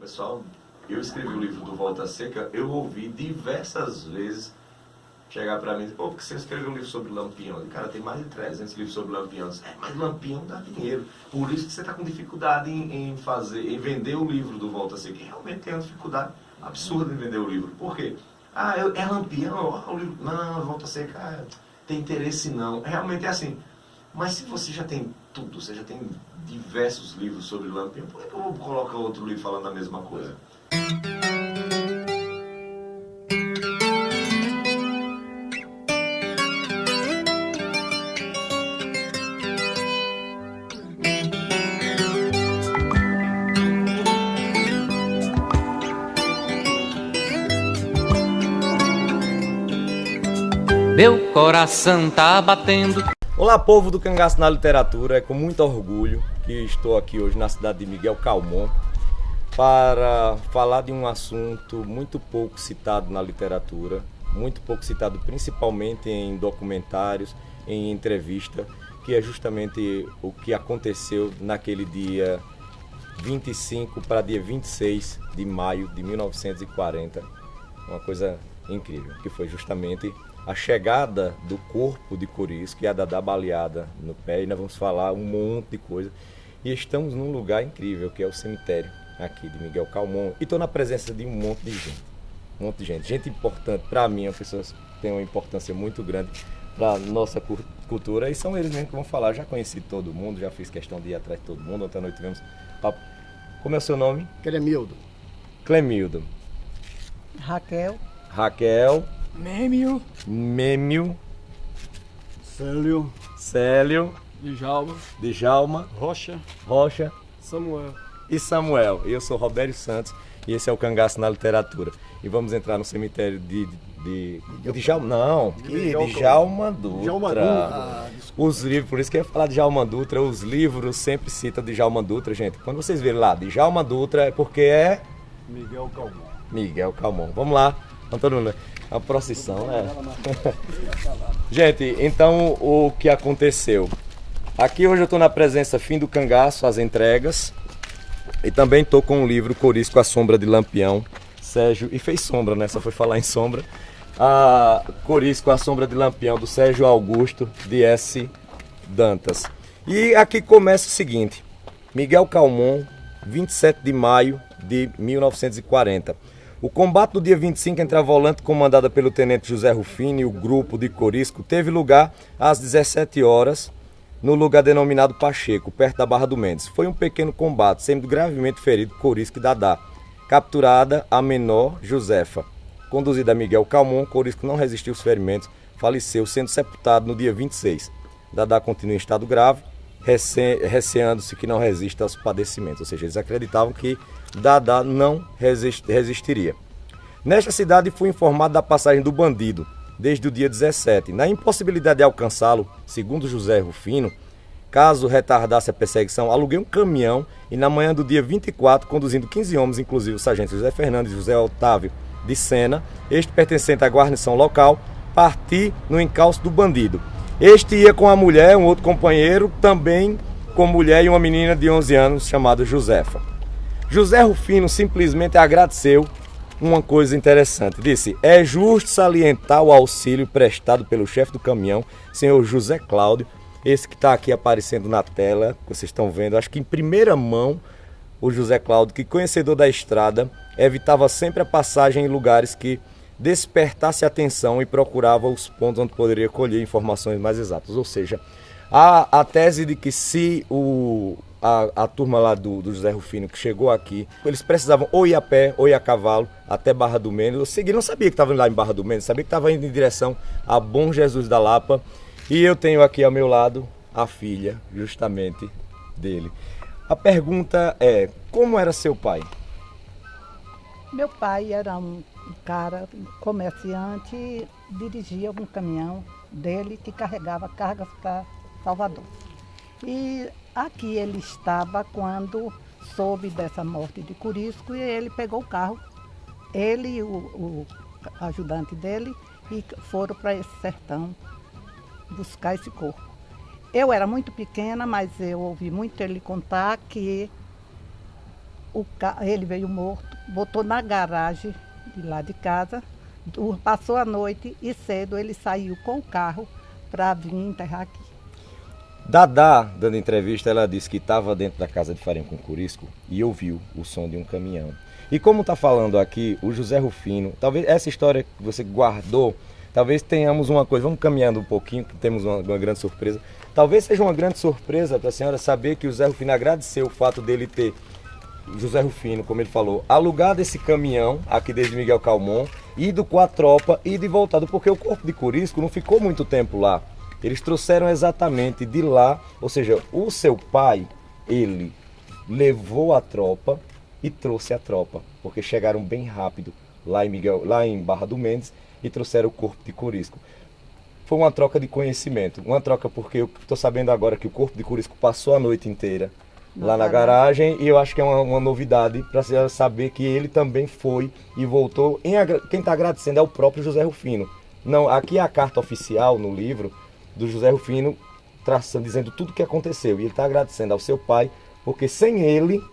Pessoal, eu escrevi o livro do Volta Seca, eu ouvi diversas vezes chegar para mim e dizer, pô, porque você escreveu um livro sobre Lampião? E, cara, tem mais de 300 livros sobre Lampião. Mas Lampião dá dinheiro. Por isso que você está com dificuldade em vender o livro do Volta Seca. E realmente tem uma dificuldade absurda em vender o livro. Por quê? É Lampião, o livro. Não, Volta Seca, tem interesse não. Realmente é assim. Mas se você já tem tudo, você já tem diversos livros sobre Lampião, por que eu vou colocar outro livro falando a mesma coisa? Meu coração tá batendo. Olá, povo do Cangaço na Literatura, é com muito orgulho que estou aqui hoje na cidade de Miguel Calmon para falar de um assunto muito pouco citado na literatura, muito pouco citado principalmente em documentários, em entrevista, que é justamente o que aconteceu naquele dia 25 para dia 26 de maio de 1940, uma coisa incrível, que foi justamente a chegada do corpo de Corisco e a Dadá baleada no pé, e nós vamos falar um monte de coisa. E estamos num lugar incrível, que é o cemitério aqui de Miguel Calmon. E estou na presença de um monte de gente. Um monte de gente. Gente importante para mim, as pessoas têm uma importância muito grande para a nossa cultura. E são eles mesmo que vão falar. Já conheci todo mundo, já fiz questão de ir atrás de todo mundo. Ontem à noite tivemos papo. Como é o seu nome? Clemildo. Clemildo. Raquel. Mêmio. Célio. Djalma. Rocha. Samuel. Eu sou Robério Santos e esse é o Cangaço na Literatura. E vamos entrar no cemitério de Djalma Dutra. Os livros, por isso que eu ia falar de Djalma Dutra, os livros sempre citam Djalma Dutra, gente. Quando vocês verem lá, Djalma Dutra é porque é Miguel Calmon. Vamos lá, Antônio. A procissão, né? Gente, então o que aconteceu? Aqui hoje eu estou na presença Fim do Cangaço, as entregas. E também estou com o livro Corisco, a Sombra de Lampião. Sérgio, e fez sombra, né? Só foi falar em sombra. A Corisco, a Sombra de Lampião, do Sérgio Augusto de S. Dantas. E aqui começa o seguinte. Miguel Calmon, 27 de maio de 1940. O combate do dia 25 entre a volante comandada pelo tenente José Rufino e o grupo de Corisco teve lugar às 17 horas no lugar denominado Pacheco, perto da Barra do Mendes. Foi um pequeno combate, sendo gravemente ferido Corisco e Dadá. Capturada a menor Josefa. Conduzida a Miguel Calmon, Corisco não resistiu aos ferimentos, faleceu sendo sepultado no dia 26. Dadá continua em estado grave, receando-se que não resista aos padecimentos, ou seja, eles acreditavam que Dadá não resistiria. Nesta cidade fui informado da passagem do bandido, desde o dia 17. Na impossibilidade de alcançá-lo, segundo José Rufino, caso retardasse a perseguição, aluguei um caminhão e na manhã do dia 24, conduzindo 15 homens, inclusive o sargento José Fernandes e José Otávio de Sena, este pertencente à guarnição local, parti no encalço do bandido. Este ia com a mulher, um outro companheiro, também com mulher e uma menina de 11 anos chamada Josefa. José Rufino simplesmente agradeceu uma coisa interessante. Disse, é justo salientar o auxílio prestado pelo chefe do caminhão, senhor José Cláudio, esse que está aqui aparecendo na tela, que vocês estão vendo, acho que em primeira mão, o José Cláudio, que conhecedor da estrada, evitava sempre a passagem em lugares que despertasse atenção e procurava os pontos onde poderia colher informações mais exatas. Ou seja, a tese de que se a turma lá do José Rufino que chegou aqui, eles precisavam ou ir a pé ou ir a cavalo até Barra do Mendes. Eu não sabia que estava lá em Barra do Mendes, sabia que estava indo em direção a Bom Jesus da Lapa. E eu tenho aqui ao meu lado a filha, justamente, dele. A pergunta é, como era seu pai? Meu pai era um cara, comerciante, dirigia um caminhão dele que carregava cargas para Salvador. E aqui ele estava quando soube dessa morte de Corisco e ele pegou o carro, ele e o ajudante dele, e foram para esse sertão buscar esse corpo. Eu era muito pequena, mas eu ouvi muito ele contar que ele veio morto, botou na garagem de lá de casa, passou a noite e cedo ele saiu com o carro para vir enterrar aqui. Dadá, dando entrevista, ela disse que estava dentro da casa de farinha com Corisco e ouviu o som de um caminhão. E como está falando aqui, o José Rufino, talvez essa história que você guardou, talvez tenhamos uma coisa, vamos caminhando um pouquinho, que temos uma grande surpresa. Talvez seja uma grande surpresa para a senhora saber que o José Rufino agradeceu o fato dele ter, José Rufino, como ele falou, alugado esse caminhão aqui desde Miguel Calmon, ido com a tropa, ido e voltado, porque o corpo de Corisco não ficou muito tempo lá. Eles trouxeram exatamente de lá, ou seja, o seu pai, ele levou a tropa e trouxe a tropa, porque chegaram bem rápido lá em Barra do Mendes e trouxeram o corpo de Corisco. Foi uma troca de conhecimento, uma troca porque eu estou sabendo agora que o corpo de Corisco passou a noite inteira lá na garagem e eu acho que é uma novidade para você saber que ele também foi e voltou. Quem está agradecendo é o próprio José Rufino. Não, aqui é a carta oficial no livro do José Rufino, traçando, dizendo tudo o que aconteceu. E ele está agradecendo ao seu pai, porque sem ele,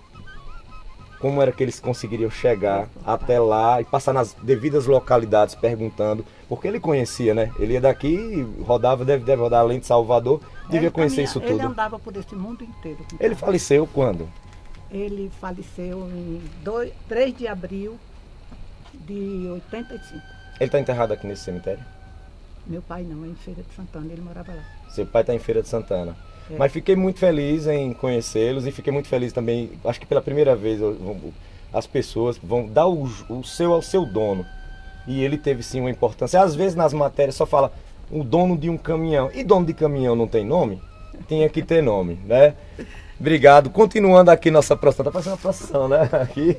como era que eles conseguiriam chegar até lá e passar nas devidas localidades perguntando, porque ele conhecia, né? Ele ia daqui, rodava, deve rodar além de Salvador, devia conhecer isso tudo. Ele andava por esse mundo inteiro. Ele faleceu quando? Ele faleceu em 3 de abril de 85. Ele está enterrado aqui nesse cemitério? Meu pai não, é em Feira de Santana, ele morava lá. Seu pai está em Feira de Santana. É. Mas fiquei muito feliz em conhecê-los e fiquei muito feliz também, acho que pela primeira vez as pessoas vão dar o seu ao seu dono. E ele teve sim uma importância. Às vezes nas matérias só fala o dono de um caminhão. E dono de caminhão não tem nome? Tinha que ter nome, né? Obrigado. Continuando aqui nossa procissão. Tá parecendo uma procissão, né? Aqui.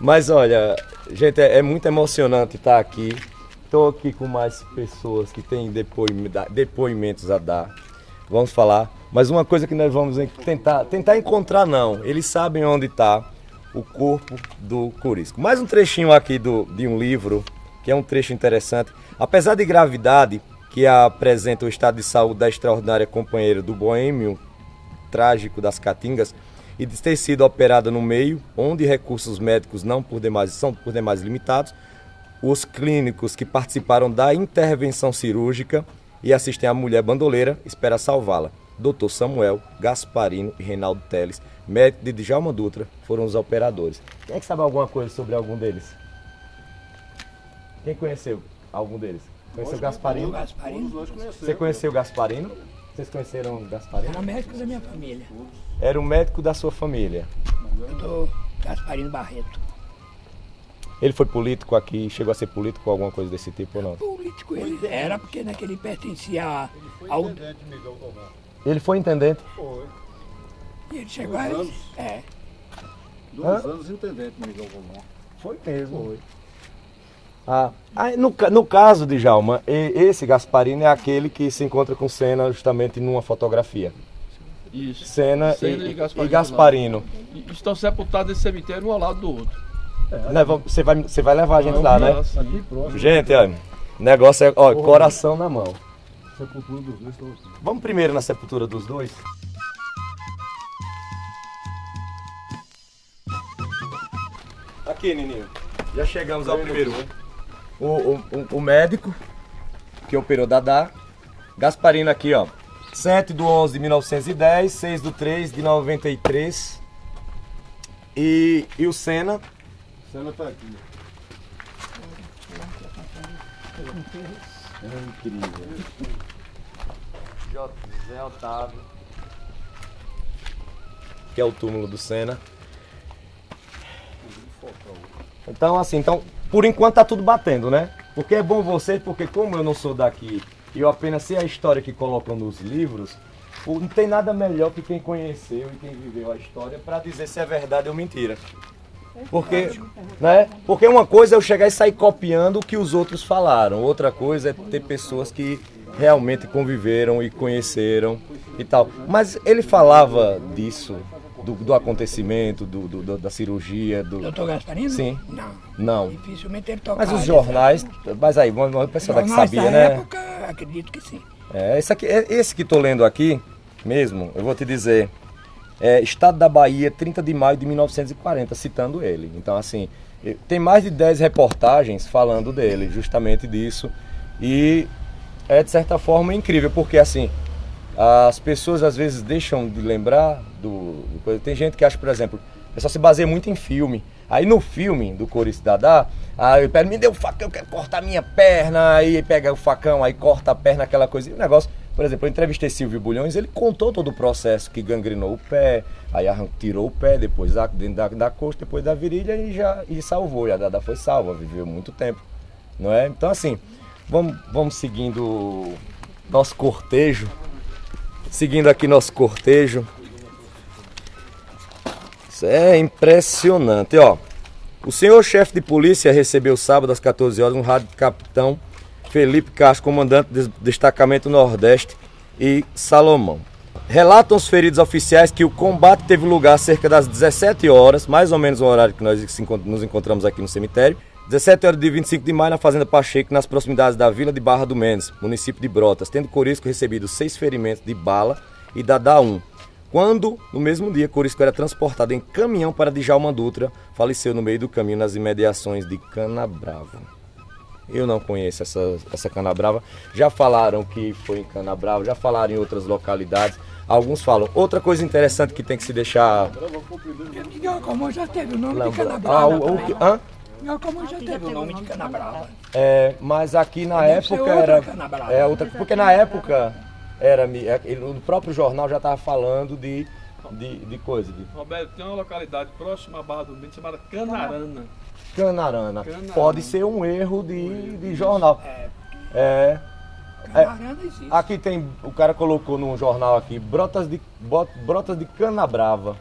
Mas olha, gente, é muito emocionante estar aqui. Estou aqui com mais pessoas que têm depoimentos a dar. Vamos falar. Mas uma coisa que nós vamos tentar encontrar, não. Eles sabem onde está o corpo do Corisco. Mais um trechinho aqui de um livro, que é um trecho interessante. Apesar de gravidade, que apresenta o estado de saúde da extraordinária companheira do boêmio trágico das Caatingas, e de ter sido operada no meio, onde recursos médicos são por demais limitados, os clínicos que participaram da intervenção cirúrgica e assistem a mulher bandoleira espera salvá-la. Dr. Samuel, Gasparino e Reinaldo Teles, médico de Djalma Dutra, foram os operadores. Quem é que sabe alguma coisa sobre algum deles? Quem conheceu algum deles? Conheceu o Gasparino? Você conheceu o Gasparino? Vocês conheceram o Gasparino? Era médico da minha família. Era o médico da sua família. Eu tô Gasparino Barreto. Ele foi político aqui, chegou a ser político ou alguma coisa desse tipo ou não? Político ele era, porque naquele pertencia ao... Ele foi intendente? Foi. E ele chegou a... Anos. É. 2 anos intendente, Miguel Calmon. Foi mesmo. Foi. No caso de Djalma, esse Gasparino é aquele que se encontra com Senna justamente numa fotografia. Isso. Senna Senna e Gasparino. Estão sepultados nesse cemitério um ao lado do outro. Você vai levar a gente lá, né? Aqui próximo. Gente, olha, o negócio é coração na mão. Sepultura dos dois estão aqui. Vamos primeiro na sepultura dos dois? Aqui, Nininho. Já chegamos ao primeiro. O médico que operou Dadá. Gasparino aqui, ó. 7/11 de 1910, 6/3 de 93. E o Senna. O Senna tá aqui. É incrível. José Otávio. Que é o túmulo do Senna. Então, por enquanto tá tudo batendo, né? Porque é bom vocês, porque como eu não sou daqui e eu apenas sei a história que colocam nos livros, não tem nada melhor que quem conheceu e quem viveu a história para dizer se é verdade ou mentira. Porque uma coisa é eu chegar e sair copiando o que os outros falaram, outra coisa é ter pessoas que realmente conviveram e conheceram e tal. Mas ele falava disso, do acontecimento, da cirurgia, Doutor Gasparino? Sim. Não. Não. Dificilmente ele tocava. Mas os jornais, mas aí, o pessoal daqui Jornais sabia, da né? época, acredito que sim. Esse que tô lendo aqui mesmo, eu vou te dizer, Estado da Bahia, 30 de maio de 1940, citando ele. Então, assim, tem mais de 10 reportagens falando dele, justamente disso. E é, de certa forma, incrível, porque, assim, as pessoas às vezes deixam de lembrar tem gente que acha, por exemplo, o pessoal se baseia muito em filme. Aí no filme do Corisco Dadá, aí ele me deu o facão, eu quero cortar minha perna, aí pega o facão, aí corta a perna, aquela coisa. E o negócio, por exemplo, eu entrevistei Silvio Bulhões, ele contou todo o processo que gangrenou o pé, aí tirou o pé, depois dentro da coxa, depois da virilha e salvou. E a Dadá foi salva, viveu muito tempo, não é? Então, assim, vamos seguindo nosso cortejo. Seguindo aqui nosso cortejo. Isso é impressionante, ó. O senhor chefe de polícia recebeu sábado às 14 horas um rádio do capitão Felipe Castro, comandante do destacamento Nordeste e Salomão. Relatam os feridos oficiais que o combate teve lugar cerca das 17 horas, mais ou menos o horário que nós nos encontramos aqui no cemitério. 17 horas de 25 de maio na Fazenda Pacheco, nas proximidades da vila de Barra do Mendes, município de Brotas, tendo Corisco recebido 6 ferimentos de bala e Dadá 1. Quando, no mesmo dia, Corisco era transportado em caminhão para Djalma Dutra, faleceu no meio do caminho nas imediações de Canabrava. Eu não conheço essa Canabrava. Já falaram que foi em Canabrava, já falaram em outras localidades. Alguns falam. Outra coisa interessante que tem que se deixar... Miguel Calmon já teve o nome de Canabrava. Como já teve o nome de Canabrava. Mas aqui na época era... porque na época o próprio jornal já estava falando de coisa. Roberto, tem uma localidade próxima à Barra do Mendes chamada Canarana. Canarana. Pode ser um erro de jornal. Canarana existe. Aqui tem, o cara colocou no jornal aqui, brotas de Canabrava.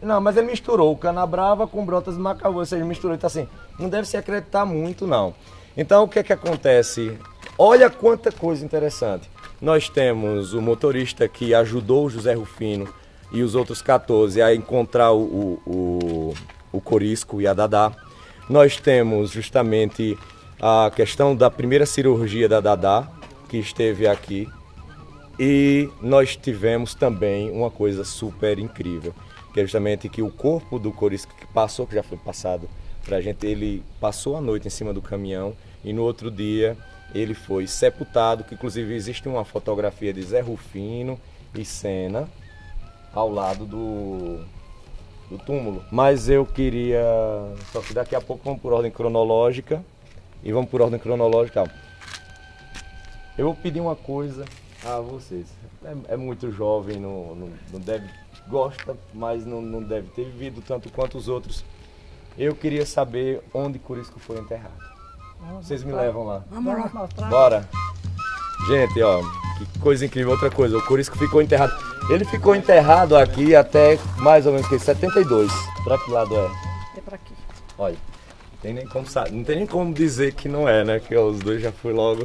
Não, mas ele misturou o Canabrava com Brotas de Macaú, ou seja, misturou. Então, assim, não deve se acreditar muito, não. Então, o que é que acontece? Olha quanta coisa interessante. Nós temos o motorista que ajudou o José Rufino e os outros 14 a encontrar o Corisco e a Dadá. Nós temos justamente a questão da primeira cirurgia da Dadá, que esteve aqui. E nós tivemos também uma coisa super incrível, que é justamente que o corpo do Corisco que passou, que já foi passado pra gente, ele passou a noite em cima do caminhão e no outro dia ele foi sepultado, que inclusive existe uma fotografia de Zé Rufino e Senna ao lado do túmulo. Mas eu queria, só que daqui a pouco vamos por ordem cronológica, Eu vou pedir uma coisa a vocês, é muito jovem, não deve... gosta, mas não deve ter vivido tanto quanto os outros. Eu queria saber onde Corisco foi enterrado. Vocês me levam lá. Vamos lá. Bora. Gente, ó, que coisa incrível. Outra coisa, o Corisco ficou enterrado. Ele ficou enterrado aqui até mais ou menos 72. Pra que lado é? É pra aqui. Olha, não tem nem como dizer que não é, né? Que os dois já foi logo.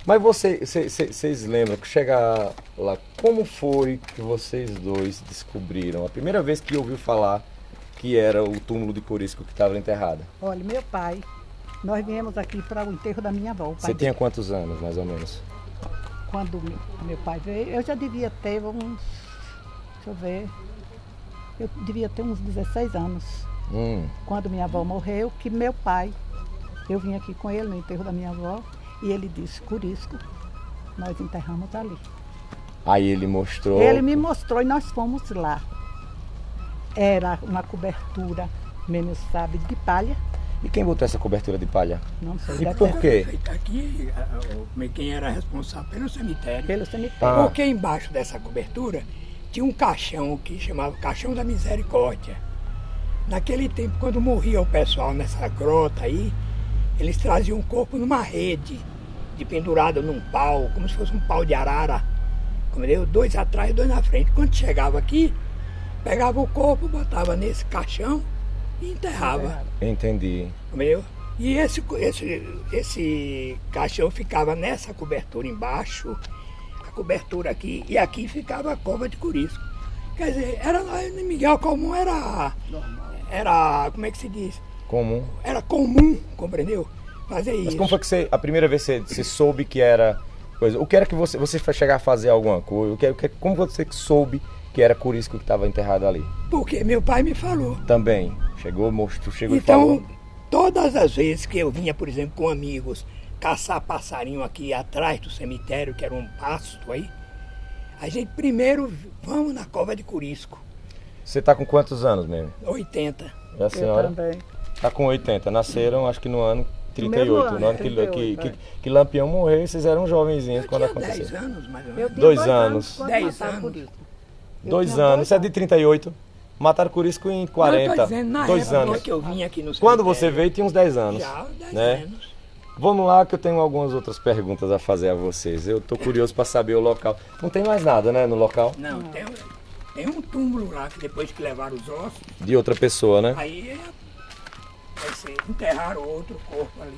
Mas vocês lembram que chegar lá, como foi que vocês dois descobriram? A primeira vez que ouviu falar que era o túmulo de Corisco que estava enterrado? Olha, meu pai, nós viemos aqui para o enterro da minha avó. Você tinha quantos anos, mais ou menos? Quando meu pai veio, eu já devia ter uns, deixa eu ver, eu devia ter uns 16 anos. Quando minha avó morreu, que meu pai, eu vim aqui com ele no enterro da minha avó, e ele disse, Corisco, nós enterramos ali. Aí ele mostrou... Ele me mostrou e nós fomos lá. Era uma cobertura, menos sabe, de palha. E quem botou essa cobertura de palha? Não sei. E por quê? Aqui, quem era responsável pelo cemitério. Pelo cemitério. Porque embaixo dessa cobertura tinha um caixão que chamava Caixão da Misericórdia. Naquele tempo, quando morria o pessoal nessa grota aí, eles traziam o corpo numa rede, de pendurado num pau, como se fosse um pau de arara. Entendeu? 2 atrás e 2 na frente. Quando chegava aqui, pegava o corpo, botava nesse caixão e enterrava. Entendi. Entendeu? E esse caixão ficava nessa cobertura embaixo, a cobertura aqui, e aqui ficava a cova de Corisco. Quer dizer, Miguel Calmon era, como é que se diz? Comum. Era comum, compreendeu? Fazer isso. Mas como foi que a primeira vez você soube que era Pois, o que era que você foi chegar a fazer alguma coisa? Como você soube que era Corisco que estava enterrado ali? Porque meu pai me falou. Também. Chegou e Então, falou? todas as vezes que eu vinha, por exemplo, com amigos, caçar passarinho aqui atrás do cemitério, que era um pasto aí, a gente primeiro, vamos na cova de Corisco. Você tá com quantos anos mesmo? 80. E a senhora? Eu também. Tá com 80. Nasceram, acho que no ano 38. mesmo ano, No ano 38, que Lampião morreu, vocês eram jovenzinhos Eu quando tinha aconteceu. 10 anos, mais ou Eu menos. tinha 2 anos. quando 10 mataram anos. Corisco. Eu 2 tinha anos. Isso é de 38. Mataram Corisco em 40. Não, eu tô dizendo, na 2 época anos. que eu vim aqui no Quando cemitério, você veio, tinha uns 10 anos. Já, 10 né? anos. Vamos lá que eu tenho algumas outras perguntas a fazer a vocês. Eu tô curioso para saber o local. Não tem mais nada, né, no local? Não, tem um túmulo lá que depois que levaram os ossos, De outra pessoa, né? aí vai ser enterrar outro corpo ali.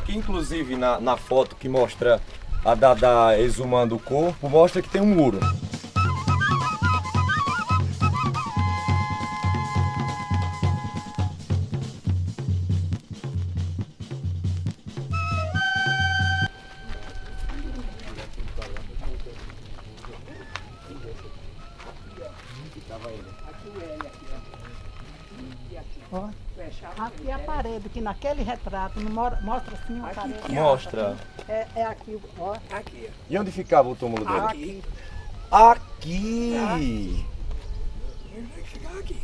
Inclusive na foto que mostra a Dadá exumando o corpo, mostra que tem um muro. Ó, aqui é a parede, que naquele retrato não mostra assim uma parede. Mostra. É aqui, ó. Aqui, E onde ficava o túmulo dele? aqui. Aqui! Ele vai chegar aqui.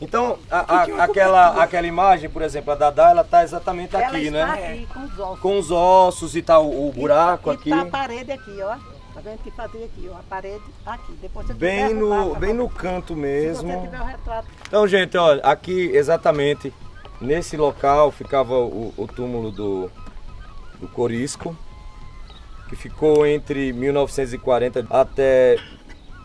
Então, aquela imagem, por exemplo, a Dadá, ela tá exatamente Ela aqui, está né? aqui com os ossos. Com os ossos e tal, o buraco e aqui. tá a parede aqui, ó. Tá vendo que fazia aqui, ó. A parede aqui. Depois você Bem tiver o bem no canto Se mesmo. você tiver o retrato. Então, gente, olha, aqui exatamente nesse local ficava o túmulo do Corisco, que ficou entre 1940 até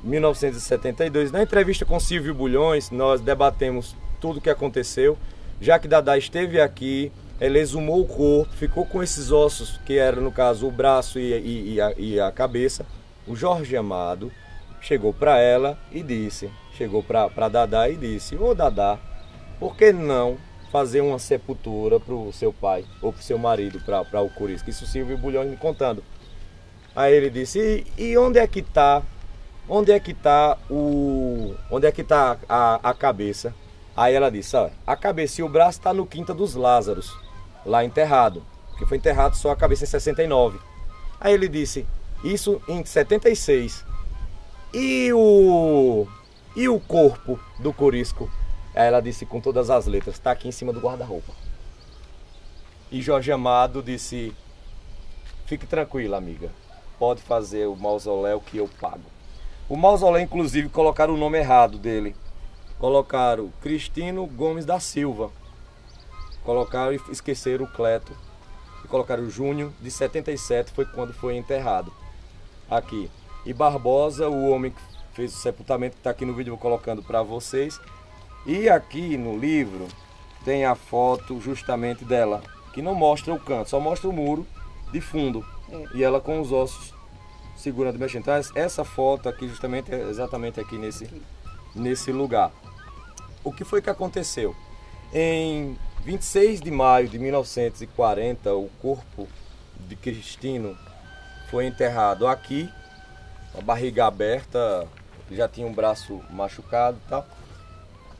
1972. Na entrevista com Silvio Bulhões, nós debatemos tudo o que aconteceu. Já que Dadá esteve aqui, ela exumou o corpo, ficou com esses ossos, que era no caso o braço e a cabeça. O Jorge Amado chegou para ela e disse, chegou para Dadá e disse: ô Dadá, por que não fazer uma sepultura para o seu pai ou para o seu marido, para o Corisco? Isso o Silvio Bulhões me contando. Aí ele disse: e onde é que está? Onde é que está a cabeça? Aí ela disse: ó, a cabeça e o braço está no Quinta dos Lázaros, lá enterrado, porque foi enterrado só a cabeça em 69. Aí ele disse: isso em 76. E o corpo do Corisco? Aí ela disse com todas as letras: está aqui em cima do guarda-roupa. E Jorge Amado disse: fique tranquila, amiga, pode fazer o mausoléu que eu pago. O mausoléu, inclusive, colocaram o nome errado dele. Colocaram Cristino Gomes da Silva. Colocaram e esqueceram o Cleto. E colocaram Junho de 77, foi quando foi enterrado. Aqui. E Barbosa, o homem que fez o sepultamento, que está aqui no vídeo, eu vou colocando para vocês. E aqui no livro tem a foto justamente dela, que não mostra o canto, só mostra o muro de fundo. E ela com os ossos segurando e mexendo. Então essa foto aqui justamente é exatamente aqui nesse lugar. O que foi que aconteceu? Em 26 de maio de 1940, o corpo de Cristino foi enterrado aqui, a barriga aberta, já tinha um braço machucado e tal.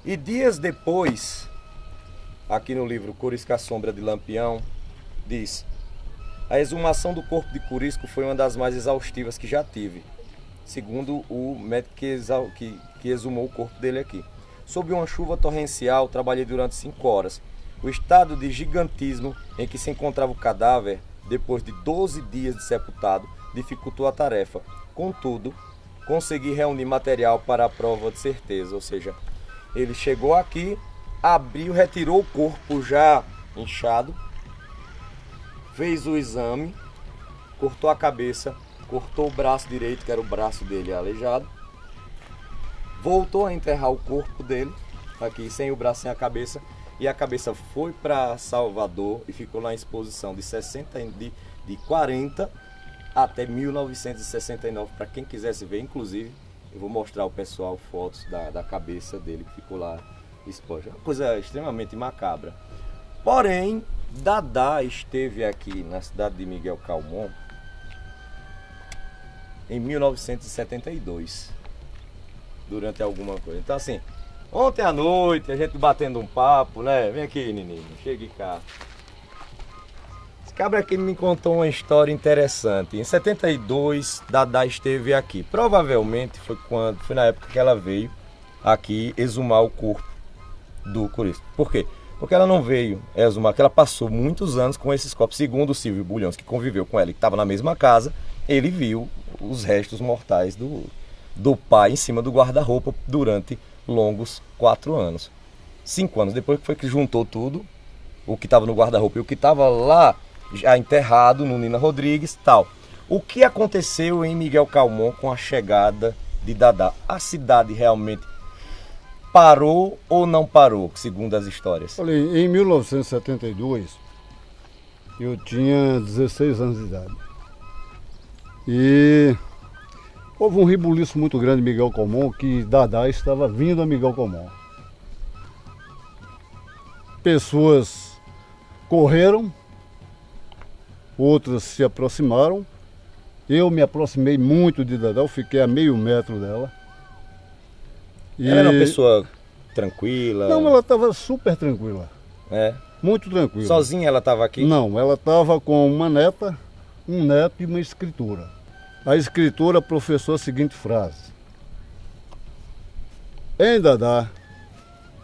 E dias depois, aqui no livro Corisco à Sombra de Lampião, diz: a exumação do corpo de Corisco foi uma das mais exaustivas que já tive, segundo o médico que exumou o corpo dele aqui. Sob uma chuva torrencial, trabalhei durante 5 horas. O estado de gigantismo em que se encontrava o cadáver, depois de 12 dias de sepultado, dificultou a tarefa. Contudo, consegui reunir material para a prova de certeza. Ou seja, ele chegou aqui abriu, retirou o corpo já inchado, fez o exame, cortou a cabeça, cortou o braço direito, que era o braço dele aleijado, voltou a enterrar o corpo dele, aqui sem o braço, sem a cabeça, e a cabeça foi para Salvador e ficou na exposição de 40 até 1969, para quem quisesse ver, inclusive, eu vou mostrar ao pessoal fotos da cabeça dele que ficou lá exposta. Uma coisa extremamente macabra. Porém, Dadá esteve aqui na cidade de Miguel Calmon em 1972, durante alguma coisa. Então assim, ontem à noite, a gente batendo um papo, né? Vem aqui, Nininho, chegue cá. Esse cabra aqui me contou uma história interessante. Em 72, Dadá esteve aqui. Provavelmente foi na época que ela veio aqui exumar o corpo do Curisco. Por quê? Porque ela não veio exumar, porque ela passou muitos anos com esses corpos. Segundo o Silvio Bulhões, que conviveu com ela e que estava na mesma casa, ele viu os restos mortais do pai em cima do guarda-roupa durante longos 4 anos. 5 anos depois que foi que juntou tudo, o que estava no guarda-roupa e o que estava lá já enterrado no Nina Rodrigues, tal. O que aconteceu em Miguel Calmon com a chegada de Dadá? A cidade realmente parou ou não parou, segundo as histórias? Olha, em 1972, eu tinha 16 anos de idade. E houve um rebuliço muito grande em Miguel Calmon, que Dadá estava vindo a Miguel Calmon. Pessoas correram, outras se aproximaram. Eu me aproximei muito de Dadá, eu fiquei a meio metro dela. Ela era uma pessoa tranquila? Não, ela estava super tranquila. É? Muito tranquila. Sozinha ela estava aqui? Não, ela estava com uma neta, um neto e uma escritora. A escritora professou a seguinte frase: em Dadá,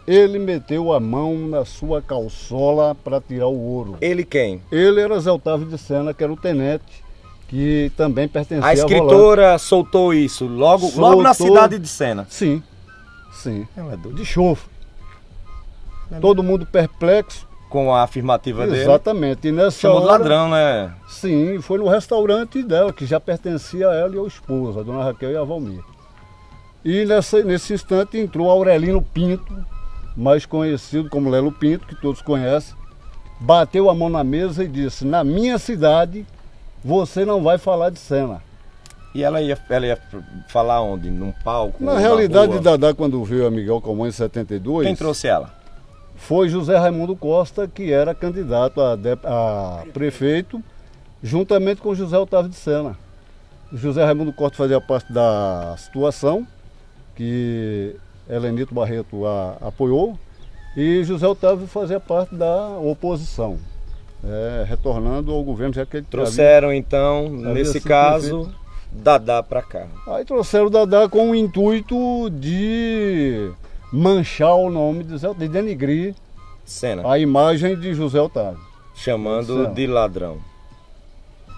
ele meteu a mão na sua calçola para tirar o ouro. Ele quem? Ele era Zé Otávio de Sena, que era o tenente, que também pertencia a escritora Volante. Soltou isso logo na cidade de Sena? Sim, sim. Ela é doida. De chofre. Todo mundo perplexo. Com a afirmativa dele? Exatamente. E nessa chamou de hora, ladrão, né? Sim, foi no restaurante dela, que já pertencia a ela e ao esposo, a dona Raquel e a Valmir. E nesse instante entrou Aurelino Pinto, mais conhecido como Lelo Pinto, que todos conhecem, bateu a mão na mesa e disse: na minha cidade você não vai falar de Sena. E ela ia falar onde? Num palco? Na realidade, Dadá, quando veio a Miguel Calmon em 72... Quem trouxe ela? Foi José Raimundo Costa, que era candidato a prefeito, juntamente com José Otávio de Sena. José Raimundo Costa fazia parte da situação, que Helenito Barreto apoiou, e José Otávio fazia parte da oposição, retornando ao governo, já que ele trouxeram então, nesse caso, Dadá para cá. Aí trouxeram Dadá com o intuito de manchar o nome de Zé, de denigrir Sena, a imagem de José Otávio. Chamando de ladrão.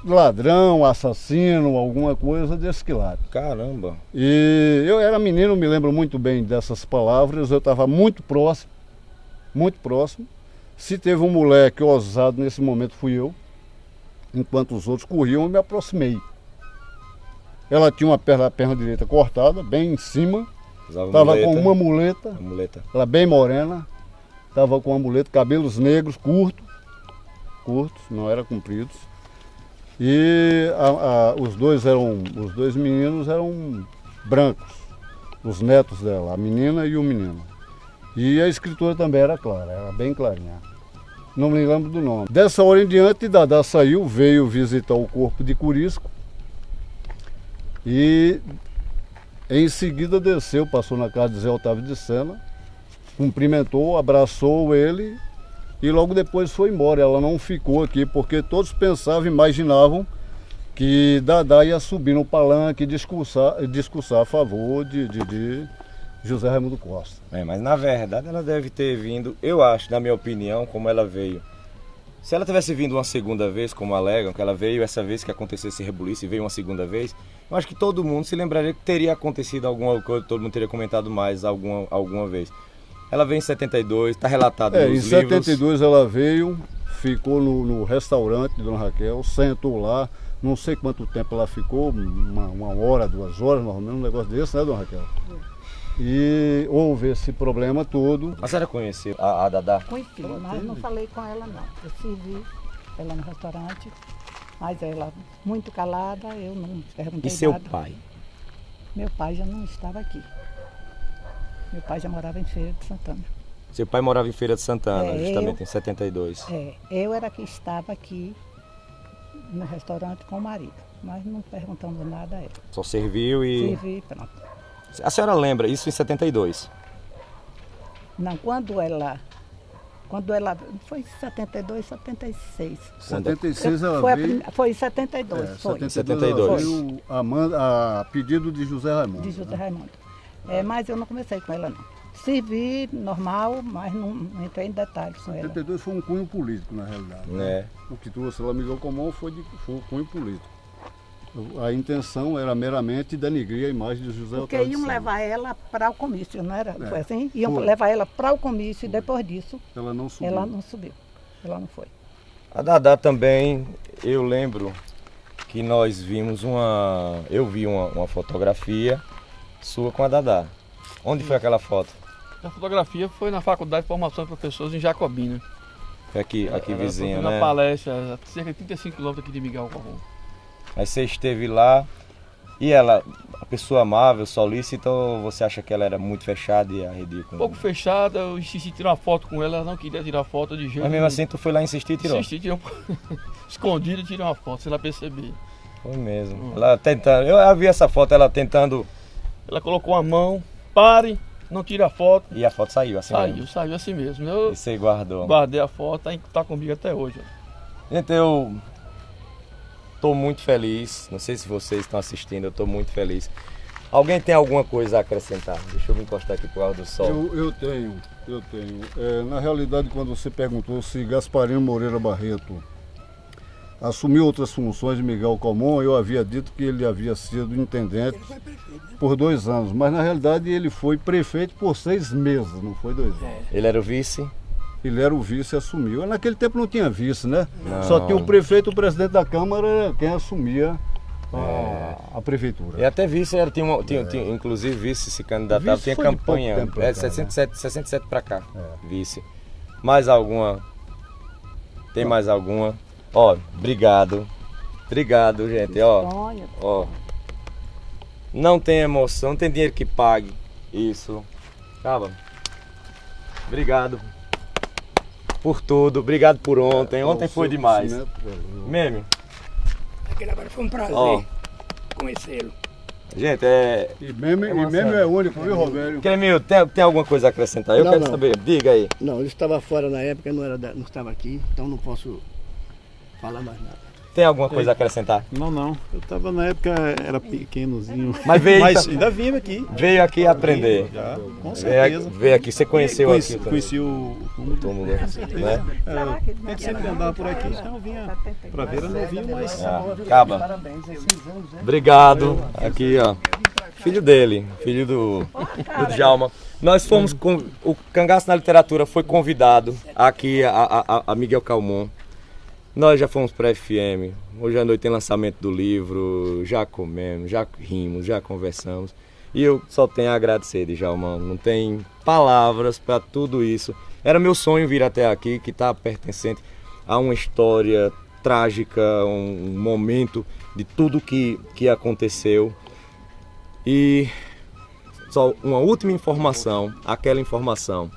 Ladrão, assassino, alguma coisa desse quilate. Caramba! E eu era menino, me lembro muito bem dessas palavras, eu estava muito próximo, muito próximo. Se teve um moleque ousado nesse momento, fui eu. Enquanto os outros corriam, eu me aproximei. Ela tinha a perna direita cortada, bem em cima. Estava com uma muleta, ela bem morena, estava com uma muleta, cabelos negros, curtos, não eram compridos. E os dois meninos eram brancos, os netos dela, a menina e o menino. E a escritora também era clara, era bem clarinha. Não me lembro do nome. Dessa hora em diante, Dadá saiu, veio visitar o corpo de Curisco e em seguida desceu, passou na casa de Zé Otávio de Sena, cumprimentou, abraçou ele e logo depois foi embora. Ela não ficou aqui porque todos pensavam, imaginavam que Dadá ia subir no palanque e discursar a favor de José Raimundo Costa. Mas na verdade ela deve ter vindo, eu acho, na minha opinião, como ela veio. Se ela tivesse vindo uma segunda vez, como alegam, que ela veio essa vez que aconteceu esse rebuliço e veio uma segunda vez, eu acho que todo mundo se lembraria que teria acontecido alguma coisa, todo mundo teria comentado mais alguma vez. Ela veio em 72, está relatado Em nos livros. 72 ela veio, ficou no restaurante de Dona Raquel, sentou lá, não sei quanto tempo ela ficou, uma hora, 2 horas, mais ou menos, um negócio desse, né, Dona Raquel? E houve esse problema todo. A senhora conheceu a Dadá? Conheci, mas não falei com ela não. Eu servi ela no restaurante, mas ela muito calada, eu não perguntei E seu nada. pai? Meu pai já não estava aqui. Meu pai já morava em Feira de Santana. Seu pai morava em Feira de Santana, É, justamente em 72. Eu era que estava aqui no restaurante com o marido, mas não perguntando nada a ela. Só serviu e... Servi, pronto. A senhora lembra, isso em 72? Não, quando ela foi em 72, 76. 76 ela Foi, veio. foi em 72, foi. 72. Ela veio a pedido de José Raimundo. De José Raimundo. Mas eu não comecei com ela não. Servi normal, mas não entrei em detalhes com ela. 72 foi um cunho político, na realidade. É. O que trouxe ela Miguel Comum foi um cunho político. A intenção era meramente denegrir a imagem de José Porque Otávio de iam Sena. levar ela para o comício, não era? Foi assim? Iam Foi. levar ela para o comício e depois disso Ela não subiu. ela não subiu. Ela não foi. A Dadá também, eu lembro que nós vimos eu vi uma fotografia sua com a Dadá. Onde foi aquela foto? A fotografia foi na Faculdade de Formação de Professores em Jacobina. Foi aqui vizinho, Na né? palestra, a cerca de 35 quilômetros aqui de Miguel Comum. Aí você esteve lá e ela, a pessoa amável, solícita, ou você acha que ela era muito fechada e arredia com Um pouco fechada, eu insisti em tirar uma foto com ela, ela não queria tirar foto de jeito Mas mesmo assim tu foi lá insistir e tirou? Insisti, tirei escondido e tirei uma foto, sem ela perceber. Foi mesmo. Ela tentando, eu vi essa foto, ela tentando... Ela colocou a mão, pare, não tira a foto. E a foto saiu assim mesmo? Saiu assim mesmo. Eu E você guardou? guardei a foto, tá comigo até hoje. Gente, eu estou muito feliz, não sei se vocês estão assistindo, eu estou muito feliz. Alguém tem alguma coisa a acrescentar? Deixa eu me encostar aqui por causa do sol. Eu tenho. Na realidade, quando você perguntou se Gasparino Moreira Barreto assumiu outras funções de Miguel Comum, eu havia dito que ele havia sido intendente por 2 anos, mas na realidade ele foi prefeito por 6 meses, não foi 2 anos. Ele era o vice? Ele era o vice e assumiu. Naquele tempo não tinha vice, né? Não. Só tinha o prefeito e o presidente da Câmara, era quem assumia a prefeitura. E até vice, tinha, inclusive vice se candidatava, Vice tinha foi de campanha, pouco tempo pra cá, 67 para cá, vice. Mais alguma? Tem mais alguma? Ó, obrigado, gente, ó. Não tem emoção, não tem dinheiro que pague isso. Calma. Obrigado por tudo, obrigado por ontem. Ontem foi demais. Meme. Aquele agora foi um prazer Ó. conhecê-lo. Gente, E meme é único, viu, Roberto? Clemil, tem alguma coisa a acrescentar? Eu Não, quero não. saber, diga aí. Não, eu estava fora na época, não estava aqui, então não posso falar mais nada. Tem alguma coisa a acrescentar? Não. Eu estava na época, era pequenozinho. Mas veio, Mas ainda vim aqui. veio aqui aprender. Já, com certeza. Veio aqui, você conheceu aqui também? Conheci o túmulo. Né? A gente sempre andava por aqui, então eu vinha para ver, eu não vinha, mas... Acaba. Obrigado. Aqui, ó. Filho dele, filho do Djalma. Nós fomos com... O Cangaço na Literatura foi convidado aqui a Miguel Comum. Nós já fomos para a FM, hoje à noite tem lançamento do livro, já comemos, já rimos, já conversamos. E eu só tenho a agradecer, Djalma, não tem palavras para tudo isso. Era meu sonho vir até aqui, que está pertencente a uma história trágica, um momento de tudo que aconteceu. E só uma última informação, aquela informação.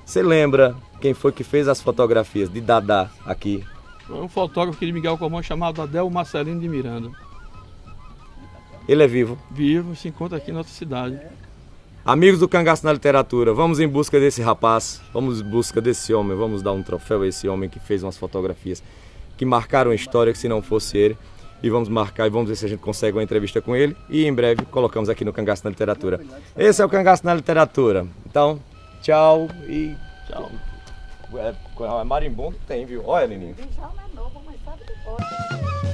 Você lembra quem foi que fez as fotografias de Dadá aqui? Foi um fotógrafo aqui de Miguel Comum chamado Adel Marcelino de Miranda. Ele é vivo. Vivo, se encontra aqui na nossa cidade. Amigos do Cangaço na Literatura, vamos em busca desse rapaz, vamos em busca desse homem, vamos dar um troféu a esse homem que fez umas fotografias que marcaram a história, que se não fosse ele, e vamos marcar e vamos ver se a gente consegue uma entrevista com ele e em breve colocamos aqui no Cangaço na Literatura. Esse é o Cangaço na Literatura. Então, tchau e... Tchau. Marimbondo tem, viu? Olha, Leninho. Djalma é novo, mas sabe que pode.